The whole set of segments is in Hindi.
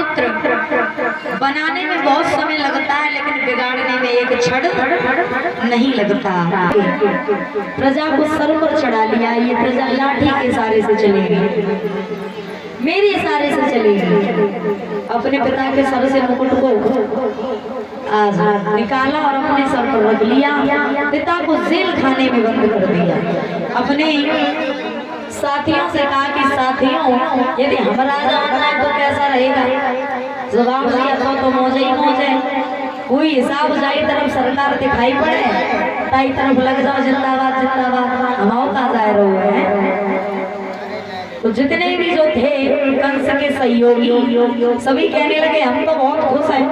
पुत्र बनाने में बहुत समय लगता है, लेकिन बिगाड़ने में एक क्षण नहीं लगता। प्रजा को सर पर चढ़ा लिया, ये प्रजा लाठी के इशारे से चलेगी, मेरे इशारे से चलेगी। अपने पिता के सर से मुकुट को आज निकाला और अपने सर पर रख लिया। पिता को जेल खाने में बंद कर दिया। अपने साथियों से कहा कि साथियों, यदि हम राजा बनना है तो कैसा रहेगा? जवाब दिया तो मौजे ही मौजे, कोई हिसाब जाई तरफ सरकार दिखाई पड़े, ताई तरफ लग जाओ जिंदाबाद जिंदाबाद, हमाओ कहा जाए रहे हैं। तो जितने भी जो थे कंस के सहयोगी सभी कहने लगे हम तो बहुत खुश हैं।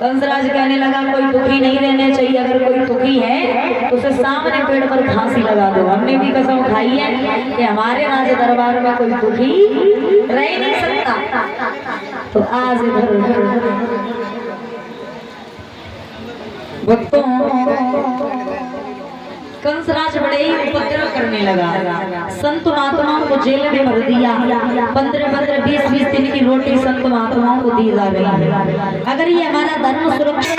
कंसराज कहने लगा कोई दुखी नहीं रहने चाहिए, अगर कोई दुखी है तो उसे सामने पेड़ पर फांसी लगा दो। हमने भी कसम खाई है कि हमारे राज दरबार में कोई दुखी रह नहीं सकता। तो आज इधर भक्तों कंसराज बड़े ही उपद्रव करने लगा। संत महात्माओं को जेल में भर दिया। 15-15, 20-20 दिन की रोटी संत महात्माओं को दी जा रही है। अगर ये हमारा धर्म सुरक्षित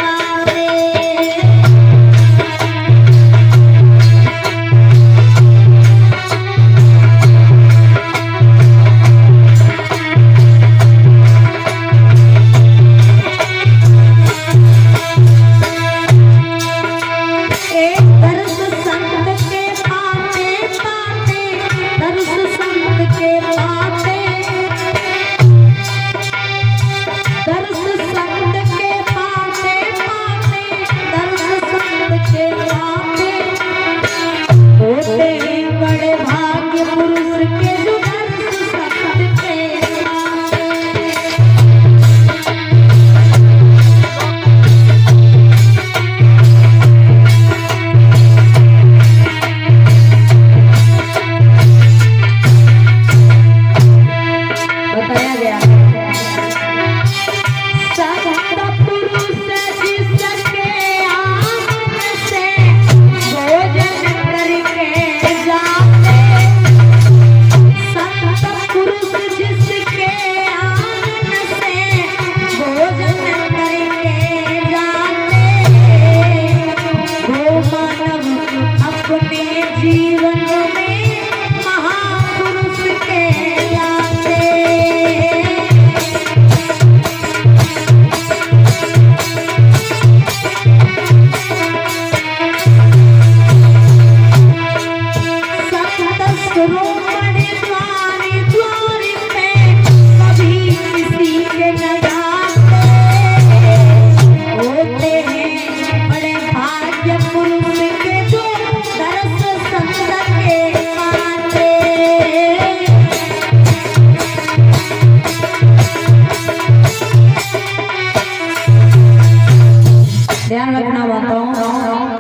ध्यान रखना बताऊं,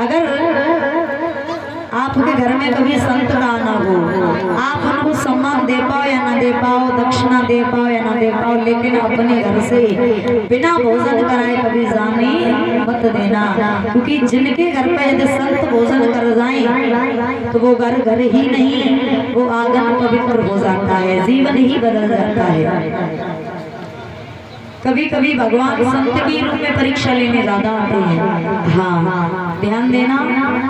अगर आपके घर में कभी संत का आना हो, आप उनको सम्मान दे पाओ या ना दे पाओ, दक्षिणा दे पाओ या ना दे पाओ, लेकिन अपने घर से बिना भोजन कराए कभी जाने मत देना। क्योंकि जिनके घर पे यदि संत भोजन कर जाएं तो वो घर घर ही नहीं, वो आंगन पवित्र हो जाता है, जीवन ही बदल जाता है। कभी कभी भगवान संत के रूप में परीक्षा लेने ज्यादा आते हैं। हाँ, ध्यान देना,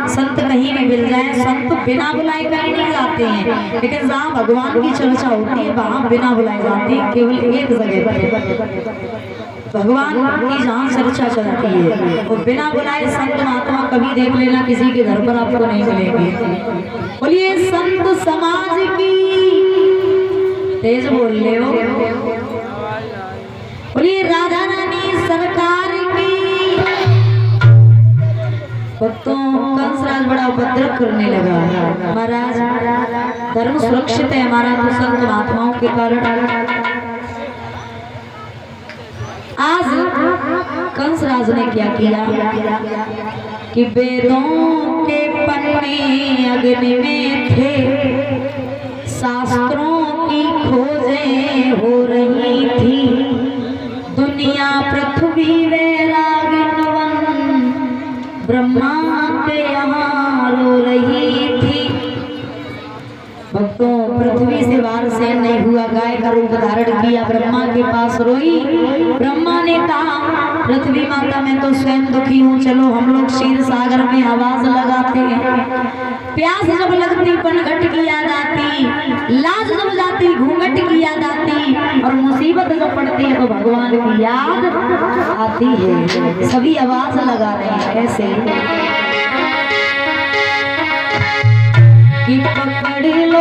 संत कहीं भी मिल जाए, संत बिना बुलाए कहीं नहीं जाते हैं, लेकिन जहाँ भगवान की चर्चा होती है वहाँ बिना बुलाए जाते हैं, केवल एक जगह पर भगवान की जहाँ चर्चा चलती है वो बिना बुलाए संत महात्मा कभी देख लेना किसी के घर पर आपको नहीं मिलेंगे। बोलिए संत समाज की, तेज बोल ले हो, बोलिए राधा रानी सरकार की। तो कंसराज बड़ा उपद्रव करने लगा। महाराज धर्म सुरक्षित है हमारा तो संत महात्माओं के कारण। आज कंसराज ने क्या किया कि वेदों के पन्ने अग्नि में थे, शास्त्रों की खोजें हो रही थी, दुनिया पृथ्वी वैरागिनवन ब्रह्मा के यहाँ रो रही थी। भक्तों पृथ्वी से वार से नहीं हुआ, गाय का रूप धारण किया, ब्रह्मा के पास रोई। ब्रह्मा ने कहा पृथ्वी माता मैं तो स्वयं दुखी हूँ, चलो हम लोग क्षीर सागर में आवाज लगाते हैं। प्यास जब लगती पनघट की याद आती, लाज जब जाती घूंघट की याद आती, और मुसीबत जब पड़ती है तो भगवान की याद आती है। सभी आवाज लगा रहे हैं कैसे कि पकड़ लो